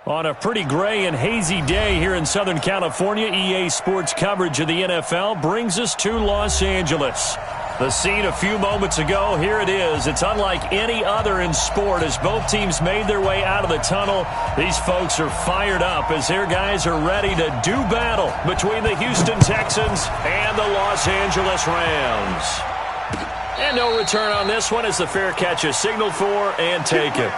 On a pretty gray and hazy day here in Southern California, EA Sports coverage of the NFL brings us to Los Angeles. The scene a few moments ago, here it is. It's unlike any other in sport as both teams made their way out of the tunnel. These folks are fired up as their guys are ready to do battle between the Houston Texans and the Los Angeles Rams. And no return on this one as the fair catch is signaled for and taken.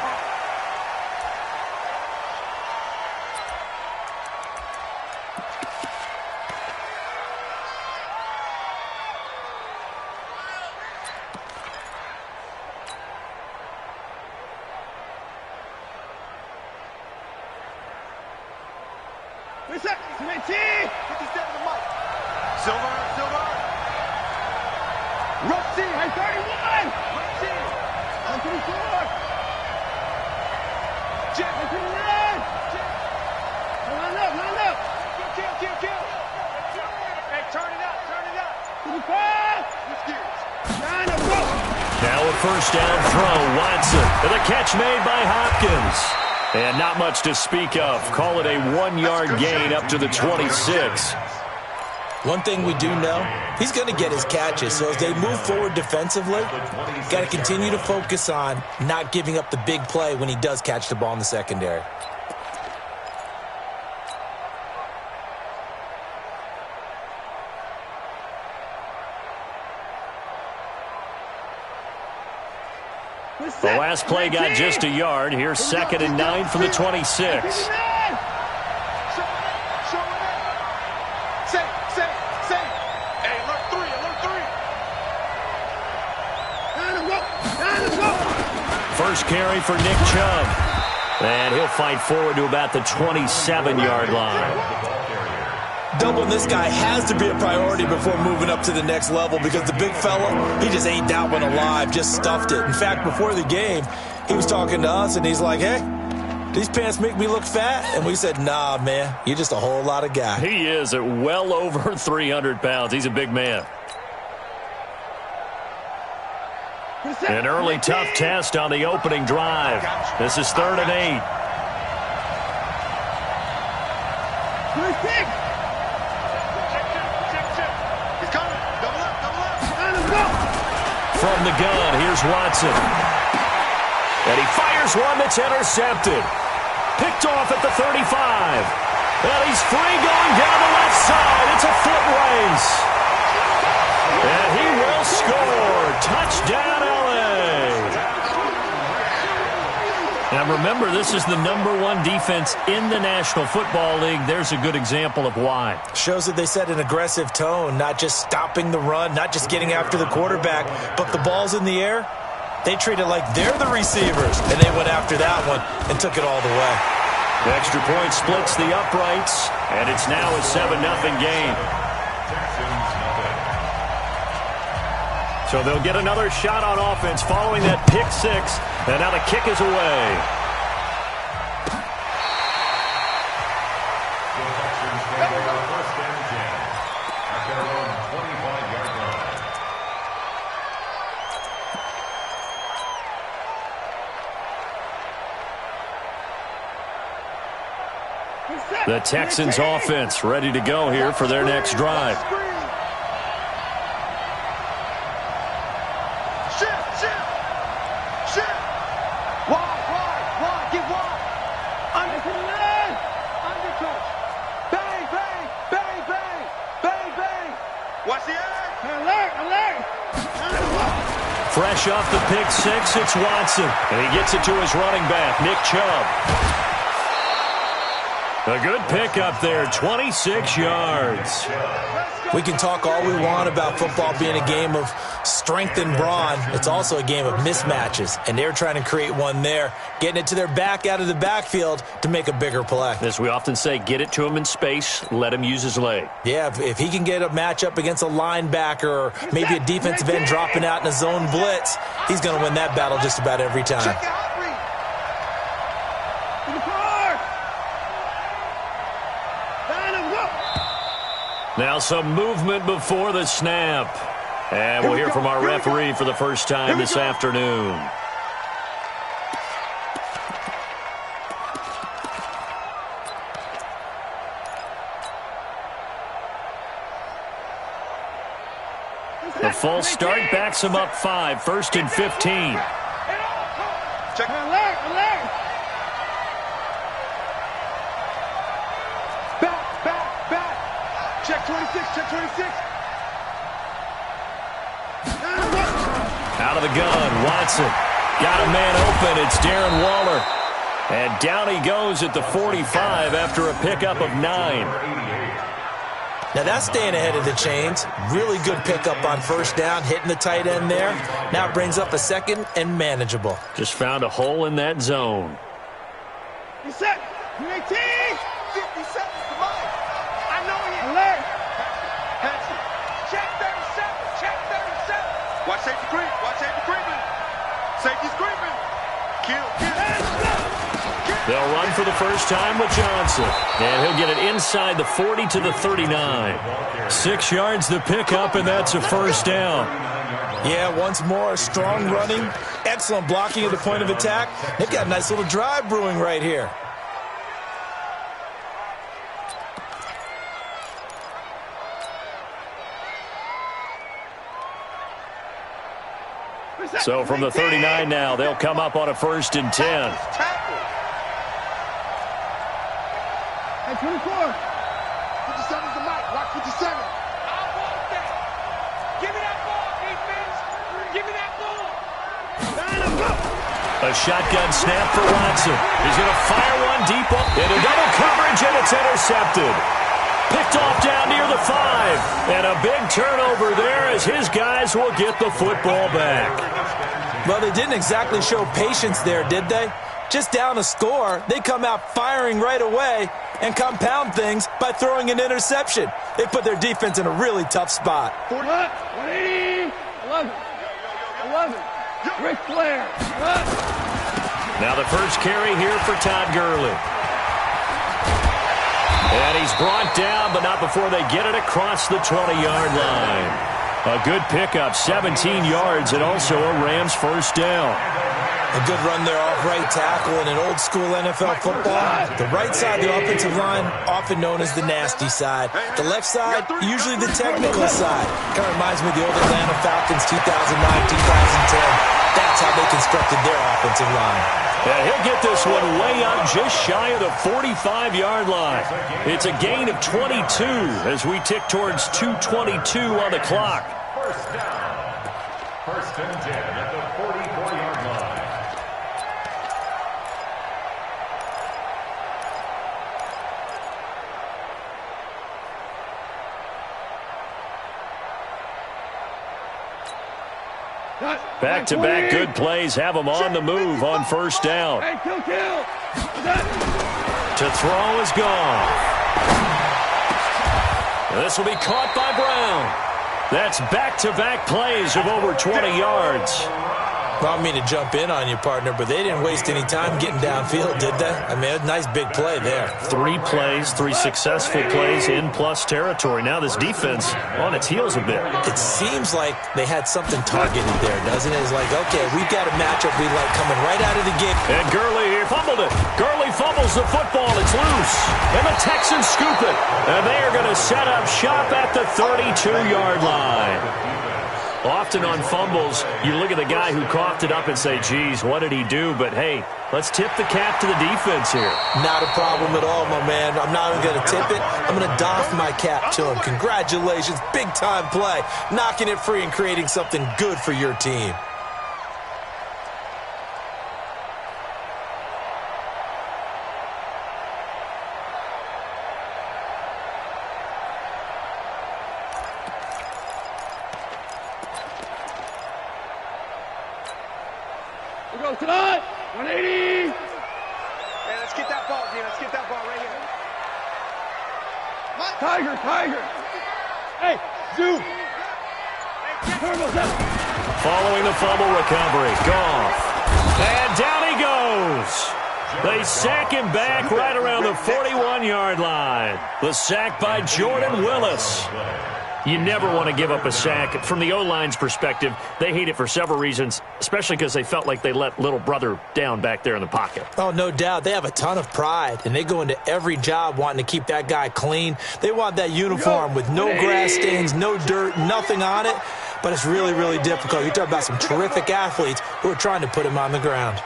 Now a first down throw, Watson. And the catch made by Hopkins. And not much to speak of. Call it a 1-yard gain up to the 26. One thing we do know, he's going to get his catches. So as they move forward defensively, got to continue to focus on not giving up the big play when he does catch the ball in the secondary. The last play got just a yard. Here's 2nd and 9 from the 26. First carry for Nick Chubb. And he'll fight forward to about the 27-yard line. Doubling this guy has to be a priority before moving up to the next level because the big fella, he just ate that one alive, just stuffed it. In fact, before the game, he was talking to us, and he's like, hey, these pants make me look fat? And we said, nah, man, you're just a whole lot of guy. He is at well over 300 pounds. He's a big man. An early tough test on the opening drive. This is 3rd and 8. From the gun, here's Watson. And he fires one that's intercepted. Picked off at the 35. And he's free going down the left side. It's a foot race. And he will score. Touchdown, L.A. Now remember, this is the #1 defense in the National Football League. There's a good example of why. Shows that they set an aggressive tone, not just stopping the run, not just getting after the quarterback, but the ball's in the air. They treat it like they're the receivers, and they went after that one and took it all the way. The extra point splits the uprights, and it's now a 7-0 game. So they'll get another shot on offense following that pick six. And now the kick is away. The Texans offense ready to go here for their next drive. Fresh off the pick six, it's Watson. And he gets it to his running back, Nick Chubb. A good pick up there, 26 yards. We can talk all we want about football being a game of strength and brawn. It's also a game of mismatches, and they're trying to create one there, getting it to their back out of the backfield to make a bigger play. As we often say, get it to him in space, let him use his leg. Yeah, if he can get a matchup against a linebacker or maybe a defensive end dropping out in a zone blitz, he's going to win that battle just about every time. Now some movement before the snap. And we'll hear from our referee for the first time this afternoon. The false start backs him up 5, 1st and 15. Check. Alert. Back. Check 26. Out of the gun, Watson. Got a man open. It's Darren Waller. And down he goes at the 45 after a pickup of 9. Now that's staying ahead of the chains. Really good pickup on first down, hitting the tight end there. Now it brings up a 2nd and manageable. Just found a hole in that zone. You set. You 18. 50 seconds to mine. I know he alert. Check 37. Watch safety creep. Safety's creeping. Kill. They'll run for the first time with Johnson. And he'll get it inside the 40 to the 39. 6 yards the pickup, and that's a first down. Yeah, once more, strong running, excellent blocking at the point of attack. They've got a nice little drive brewing right here. So from the 39 now, they'll come up on a 1st and 10. Hey, 24. 57's the mic. Watch 57. I want that. Give me that ball, defense. Give me that ball. A shotgun snap for Watson. He's going to fire one deep up into double coverage, and it's intercepted. Picked off down near the 5. And a big turnover there as his guys will get the football back. Well, they didn't exactly show patience there, did they? Just down a score, they come out firing right away and compound things by throwing an interception. They put their defense in a really tough spot. 180, 11. Ric Flair. Now the first carry here for Todd Gurley. And he's brought down, but not before they get it across the 20-yard line. A good pickup, 17 yards, and also a Rams first down. A good run there off right tackle in an old-school NFL football. The right side of the offensive line, often known as the nasty side. The left side, usually the technical side. Kind of reminds me of the old Atlanta Falcons 2009, 2010. That's how they constructed their offensive line. And he'll get this one way out just shy of the 45-yard line. It's a gain of 22 as we tick towards 2:22 on the clock. First down. 1st and 10 at the 44-yard line. Back-to-back good plays have them on the move on first down. Hey, kill. To throw is gone. This will be caught by Brown. That's back-to-back plays of over 20 yards. Well, I mean to jump in on you, partner, but they didn't waste any time getting downfield, did they? I mean, a nice big play there. 3 plays, 3 successful plays in plus territory. Now this defense on its heels a bit. It seems like they had something targeted there, doesn't it? It's like, okay, we've got a matchup we like coming right out of the gate. And Gurley fumbled it. Gurley fumbles the football. It's loose. And the Texans scoop it. And they are going to set up shop at the 32-yard line. Often on fumbles, you look at the guy who coughed it up and say, geez, what did he do? But, hey, let's tip the cap to the defense here. Not a problem at all, my man. I'm not even going to tip it. I'm going to doff my cap to him. Congratulations. Big-time play. Knocking it free and creating something good for your team. Tonight, 180. Hey, let's get that ball, Dean. Let's get that ball right here. Tiger. Hey, Dubb. Following the fumble recovery, Goff. And down he goes. They sack him back right around the 41-yard line. The sack by Jordan Willis. You never want to give up a sack. From the O-line's perspective, they hate it for several reasons, especially because they felt like they let little brother down back there in the pocket. Oh, no doubt. They have a ton of pride, and they go into every job wanting to keep that guy clean. They want that uniform with no grass stains, no dirt, nothing on it. but it's really, really difficult. You're talking about some terrific athletes who are trying to put him on the ground.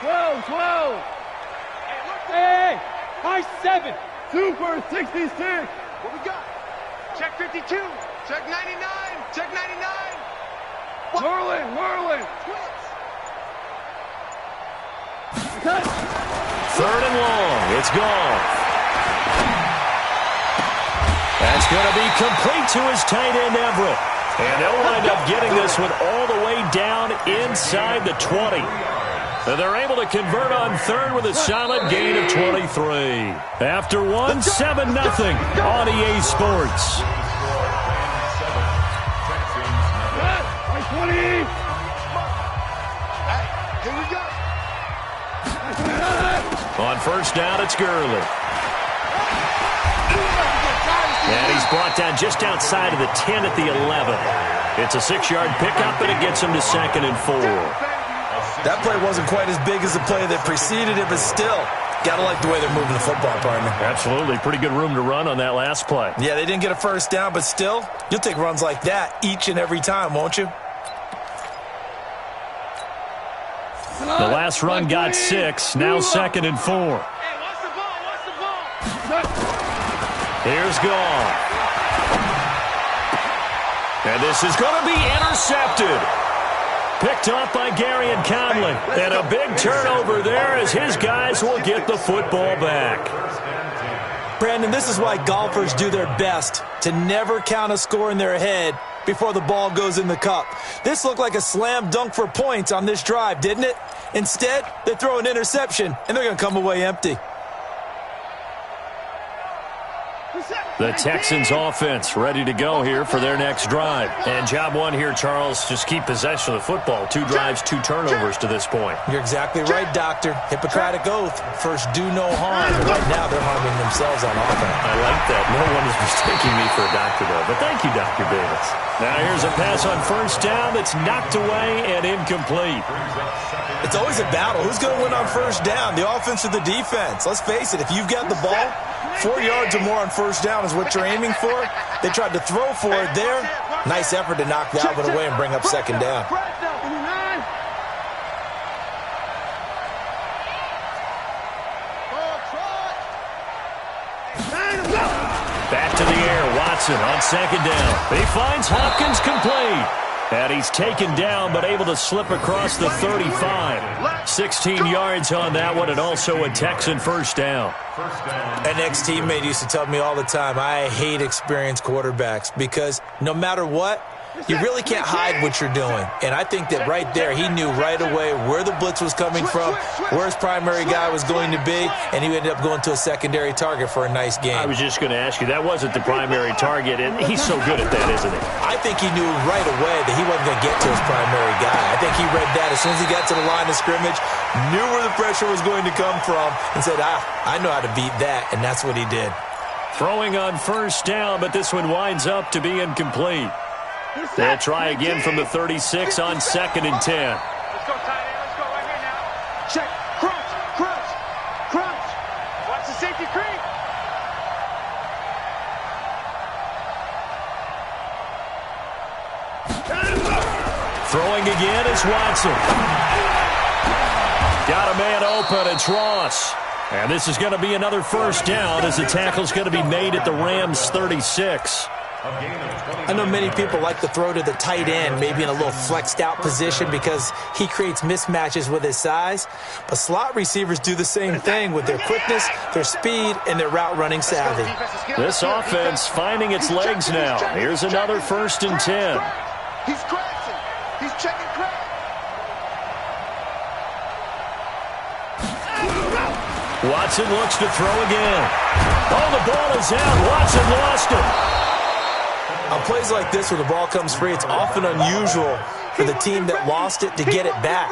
12, 12. Hey, high 7. Super 66. What we got? Check 52. Check 99. Check 99. Whirling. Cut. 3rd and long. It's gone. That's going to be complete to his tight end, Everett. And they'll wind up getting this one all the way down inside the 20. And they're able to convert on 3rd with a solid gain of 23. After one, 7-0 on EA Sports. Here we go. On 1st down, it's Gurley. And he's brought down just outside of the 10 at the 11. It's a 6-yard pickup, and it gets him to 2nd and 4. That play wasn't quite as big as the play that preceded it, but still, gotta like the way they're moving the football, partner. Absolutely. Pretty good room to run on that last play. Yeah, they didn't get a 1st down, but still, you'll take runs like that each and every time, won't you? The last run got 6. Now 2nd and 4. Hey, what's the ball? Here's Goff. And this is going to be intercepted. Picked off by Gary and Conley. And a big turnover there as his guys will get the football back. Brandon, this is why golfers do their best to never count a score in their head before the ball goes in the cup. This looked like a slam dunk for points on this drive, didn't it? Instead, they throw an interception, and they're going to come away empty. The Texans offense ready to go here for their next drive. And job one here, Charles, just keep possession of the football. 2 drives, 2 turnovers to this point. You're exactly right, Doctor. Hippocratic oath. First, do no harm. Right now, they're harming themselves on offense. I like that. No one is mistaking me for a doctor, though. But thank you, Dr. Davis. Now here's a pass on 1st down that's knocked away and incomplete. It's always a battle. Who's going to win on 1st down, the offense or the defense? Let's face it, if you've got the ball, 4 yards or more on 1st down is what you're aiming for. They tried to throw for it there. Nice effort to knock that one away and bring up 2nd down. Back to the air, Watson on 2nd down. He finds Hopkins complete. And he's taken down, but able to slip across the 35. 16 yards on that one, and also a Texan 1st down. An ex-teammate used to tell me all the time, I hate experienced quarterbacks because no matter what, you really can't hide what you're doing. And I think that right there, he knew right away where the blitz was coming from, where his primary guy was going to be, and he ended up going to a secondary target for a nice game. I was just going to ask you, that wasn't the primary target, and he's so good at that, isn't he? I think he knew right away that he wasn't going to get to his primary guy. I think he read that as soon as he got to the line of scrimmage, knew where the pressure was going to come from, and said, I know how to beat that, and that's what he did. Throwing on 1st down, but this one winds up to be incomplete. They'll try again from the 36 on 2nd and 10. Let's go, tight end. Let's go right here now. Check. Crunch. Watch the safety creep. Throwing again is Watson. Got a man open. It's Ross. And this is going to be another 1st down as the tackle's going to be made at the Rams' 36. I know many people like to throw to the tight end, maybe in a little flexed out position because he creates mismatches with his size. But slot receivers do the same thing with their quickness, their speed, and their route running savvy. This offense finding its legs now. Here's another 1st and 10. He's crashing. He's checking crack. Watson looks to throw again. Oh, the ball is out. Watson lost it. On plays like this, when the ball comes free, it's often unusual for the team that lost it to get it back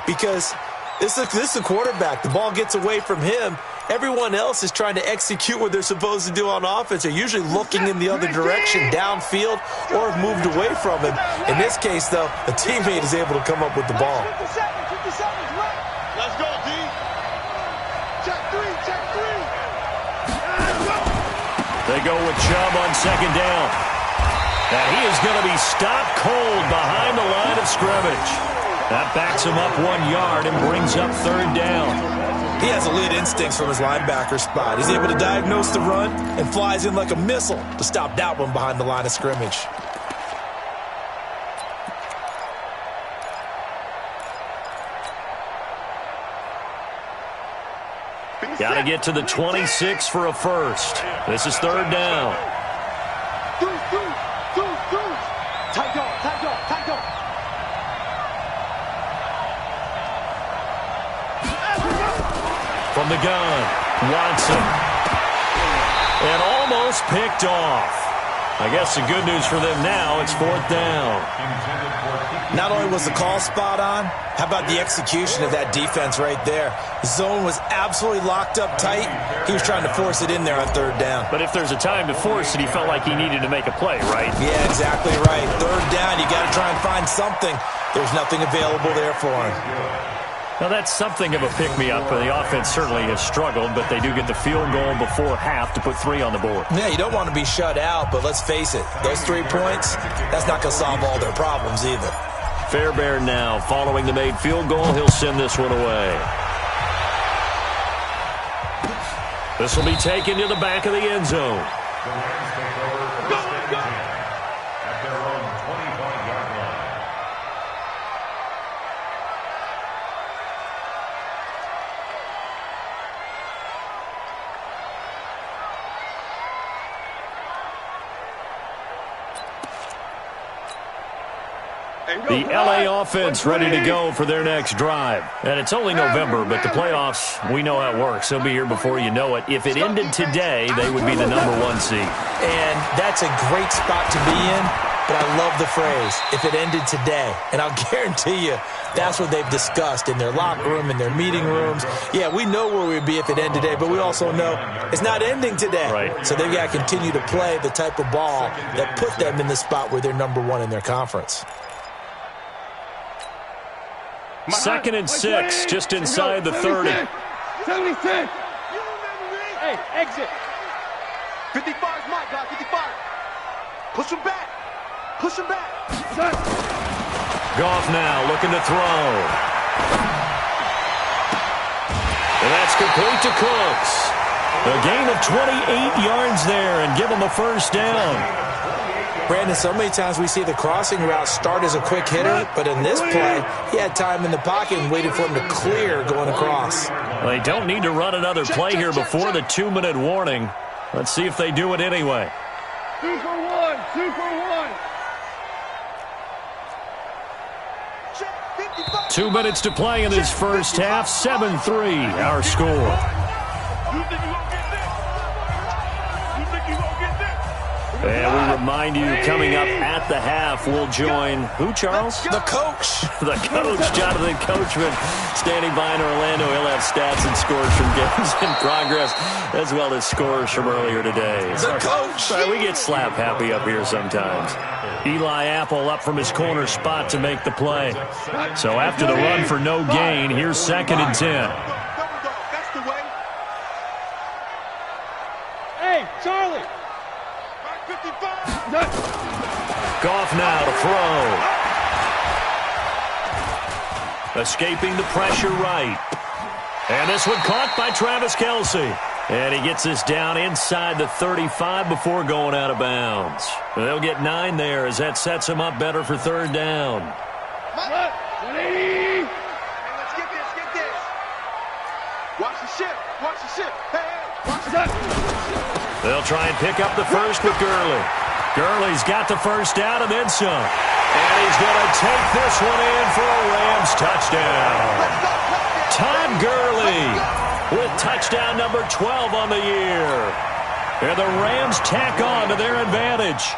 because this is the quarterback. The ball gets away from him. Everyone else is trying to execute what they're supposed to do on offense. They're usually looking in the other direction, downfield, or have moved away from him. In this case, though, the teammate is able to come up with the ball. 50 seconds left. Let's go, D. Check 3. They go with Chubb on 2nd down. And he is going to be stopped cold behind the line of scrimmage. That backs him up 1 yard and brings up third down. He has elite instincts from his linebacker spot. He's able to diagnose the run and flies in like a missile to stop that one behind the line of scrimmage. Got to get to the 26 for a first. This is third down. From the gun, Watson. And almost picked off. I guess the good news for them now, it's fourth down. Not only was the call spot on, how about the execution of that defense right there? The zone was absolutely locked up tight. He was trying to force it in there on third down. But if there's a time to force it, he felt like he needed to make a play, right? Yeah, exactly right. Third down, you got to try and find something. There's nothing available there for him. Now, that's something of a pick-me-up. The offense certainly has struggled, but they do get the field goal before half to put 3 on the board. Yeah, you don't want to be shut out, but let's face it, those 3 points, that's not going to solve all their problems either. Fairbairn now, following the made field goal, he'll send this one away. This will be taken to the back of the end zone. The Rams take over first and 10 at their own 25-yard line. The LA offense ready to go for their next drive. And it's only November, but the playoffs, we know how it works. They'll be here before you know it. If it ended today, they would be the #1 seed. And that's a great spot to be in, but I love the phrase, if it ended today. And I'll guarantee you, that's what they've discussed in their locker room, in their meeting rooms. Yeah, we know where we'd be if it ended today, but we also know it's not ending today. Right. So they've got to continue to play the type of ball that put them in the spot where they're #1 in their conference. 2nd and 6, just inside the 30. 76. Hey, exit. 55 is my guy, 55. Push him back. Push him back. Goff now looking to throw. And that's complete to Cooks. A gain of 28 yards there and give him a first down. Brandon, so many times we see the crossing route start as a quick hitter, but in this play, he had time in the pocket and waited for him to clear going across. Well, they don't need to run another play here before the 2-minute warning. Let's see if they do it anyway. 2 for 1. 2 for 1. 2 minutes to play in this first half. 7-3, our score. And we remind you, coming up at the half, we'll join who, Charles? The coach. The coach, Jonathan Coachman, standing by in Orlando. He'll have stats and scores from games in progress, as well as scores from earlier today. The coach. Sorry, we get slap happy up here sometimes. Eli Apple up from his corner spot to make the play. So after the run for no gain, here's 2nd and 10. That's the way. Hey, Charlie. 55. Goff now to throw. Escaping the pressure right. And this one caught by Travis Kelce. And he gets this down inside the 35 before going out of bounds. They'll get 9 there as that sets him up better for third down. 180. Hey, let's get this. Watch the ship. Hey, watch that. They'll try and pick up the first with Gurley. Gurley's got the first down and then some. And he's going to take this one in for a Rams touchdown. Todd Gurley with touchdown number 12 on the year. And the Rams tack on to their advantage.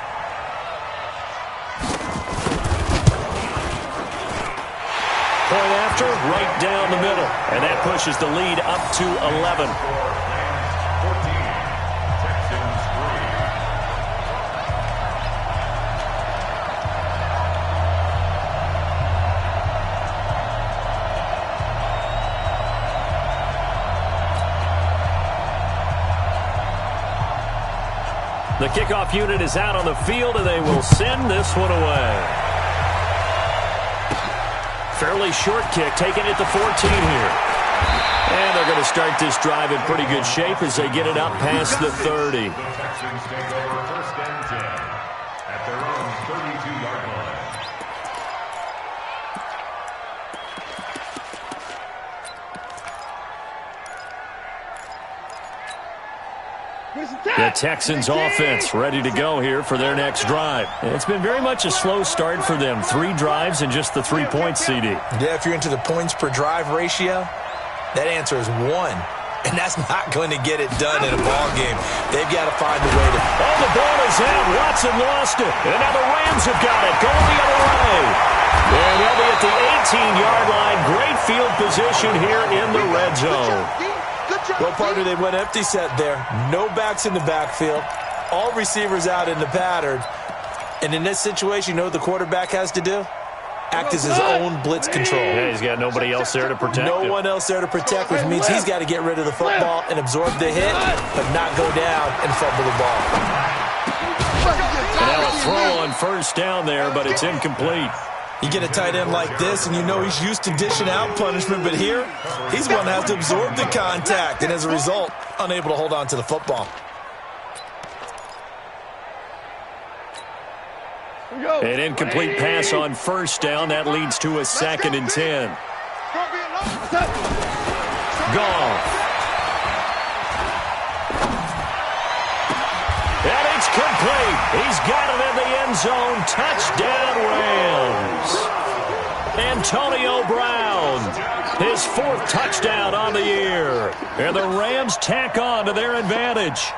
Point after, right down the middle. And that pushes the lead up to 11. The kickoff unit is out on the field, and they will send this one away. Fairly short kick, taking it to 14 here. And they're going to start this drive in pretty good shape as they get it up past the 30. The Texans take over 1st and 10 at their own 32-yard line. The Texans offense ready to go here for their next drive. It's been very much a slow start for them. 3 drives and just the 3 points, CD. Yeah, if you're into the points per drive ratio, that answer is 1. And that's not going to get it done in a ball game. They've got to find a way to... Oh, the ball is out. Watson lost it. And now the Rams have got it. Going the other way. And they'll be at the 18-yard line. Great field position here in the red zone. Well, partner, they went empty set there. No backs in the backfield. All receivers out in the pattern. And in this situation, you know what the quarterback has to do? Act as his own blitz control. Yeah, he's got nobody else there to protect him. No one else there to protect, which means he's got to get rid of the football and absorb the hit, but not go down and fumble the ball. And now a throw on 1st down there, but it's incomplete. You get a tight end like this, and you know he's used to dishing out punishment, but here, he's one that has to absorb the contact, and as a result, unable to hold on to the football. An incomplete pass on 1st down. That leads to a 2nd and 10. Goff. And it's complete. He's got it in the end zone. Touchdown, Rams. Antonio Brown, his 4th touchdown on the year. And the Rams tack on to their advantage.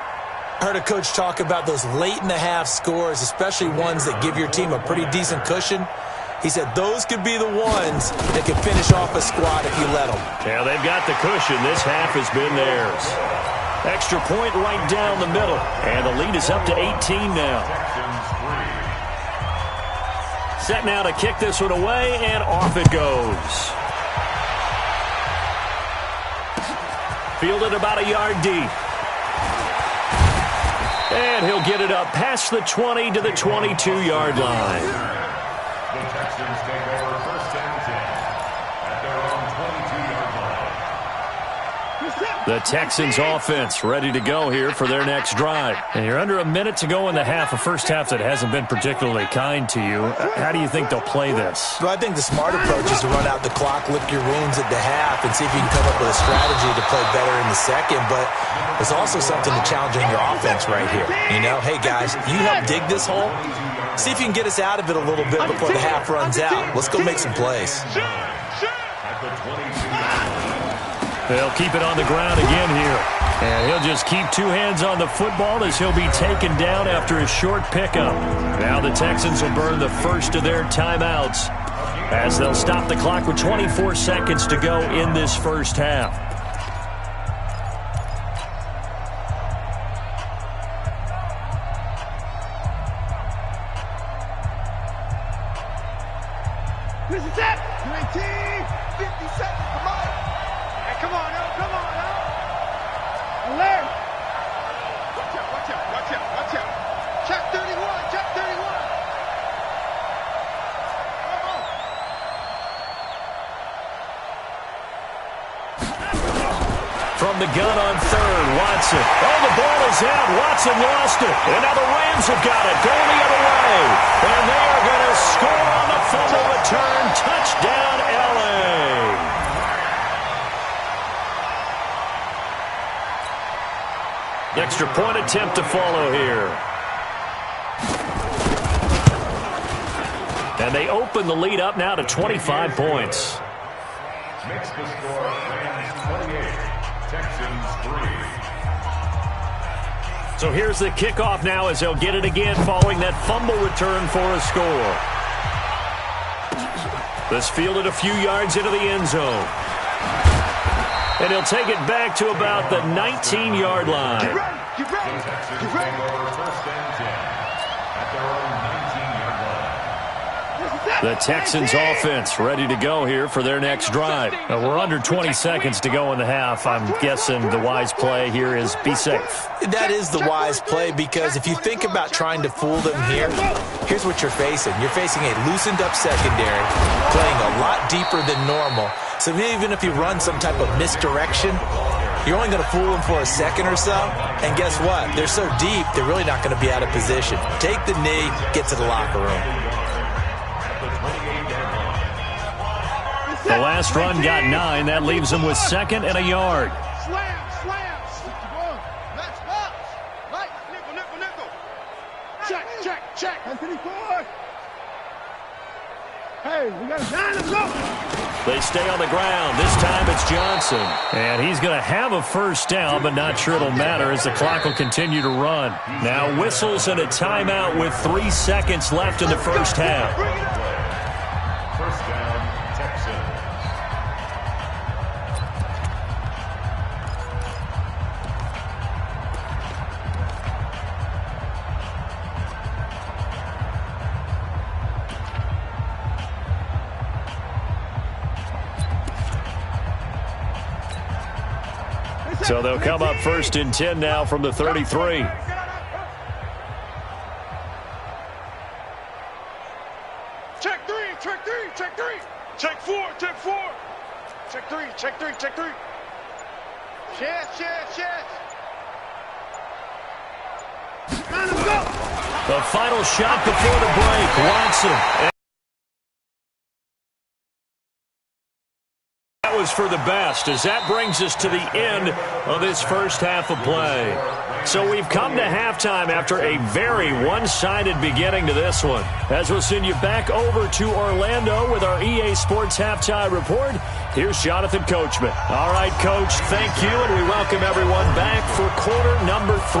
I heard a coach talk about those late-in-the-half scores, especially ones that give your team a pretty decent cushion. He said those could be the ones that could finish off a squad if you let them. Yeah, they've got the cushion. This half has been theirs. Extra point right down the middle. And the lead is up to 18 now. Set now to kick this one away, and off it goes. Fielded about a yard deep. And he'll get it up past the 20 to the 22-yard line. The Texans take over 1st and 10 at their own 22-yard line. The Texans offense ready to go here for their next drive. And you're under a minute to go in the half, a first half that hasn't been particularly kind to you. How do you think they'll play this? Well, I think the smart approach is to run out the clock, lick your wounds at the half, and see if you can come up with a strategy to play better in the second. But there's also something to challenge on your offense right here. You know, hey, guys, you help dig this hole. See if you can get us out of it a little bit before the half runs out. Let's go make some plays. At the 22-yard line. They'll keep it on the ground again here. And he'll just keep 2 hands on the football as he'll be taken down after a short pickup. Now the Texans will burn the first of their timeouts as they'll stop the clock with 24 seconds to go in this first half. This is it. 20, 50 seconds. Come on. Hey, come on, now. Come on, now. Alert. Watch out, watch out, watch out, watch out. Check 31, check 31. Come on. From the gun on 3rd, Watson. Oh, the ball is out. Watson lost it. And now the Rams have got it. Going the other way. And they are going to score on the fumble return. Touchdown, L.A. Extra point attempt to follow here. And they open the lead up now to 25 points. Makes the score Rams 28, Texans 3. So here's the kickoff now as they'll get it again following that fumble return for a score. This fielded a few yards into the end zone. And he'll take it back to about the 19-yard line. Get ready, get ready, The Texans get ready. take over 1st and 10 at their own 19-yard line. This is it. The Texans offense ready to go here for their next drive. We're under 20 seconds to go in the half. I'm guessing the wise play here is be safe. That is the wise play, because if you think about trying to fool them here, here's what you're facing. You're facing a loosened up secondary, playing a lot deeper than normal. So even if you run some type of misdirection, you're only going to fool them for a second or so. And guess what? They're so deep, they're really not going to be out of position. Take the knee, get to the locker room. The last run got 9. That leaves them with 2nd and a yard. Slam, slam. Let's box. Right, nickel. Check. Anthony Ford. Hey, we got a 9, let's go. They stay on the ground. This time it's Johnson. And he's going to have a first down, but not sure it'll matter as the clock will continue to run. Now whistles and a timeout with 3 seconds left in the first half. First down, Texans. So they'll come up 1st and 10 now from the 33. Check three. Check four. Check three. Yes. Let's go. The final shot before the break. Watson. That was for the best, as that brings us to the end of this first half of play. So we've come to halftime after a very one-sided beginning to this one. As we'll send you back over to Orlando with our EA Sports Halftime Report, here's Jonathan Coachman. All right, Coach, thank you, and we welcome everyone back for quarter number 3.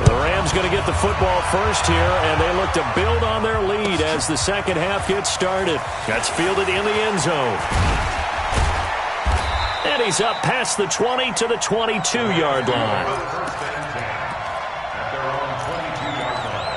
The Rams going to get the football first here, and they look to build on their lead as the second half gets started. That's fielded in the end zone. And he's up past the 20 to the 22-yard line. First and 10 at their own 22-yard line.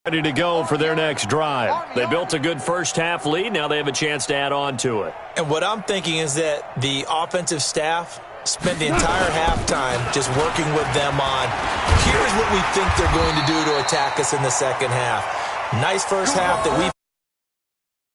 Ready to go for their next drive. They built a good first half lead. Now they have a chance to add on to it. And what I'm thinking is that the offensive staff spent the entire halftime just working with them on, here's what we think they're going to do to attack us in the second half. Nice first half that we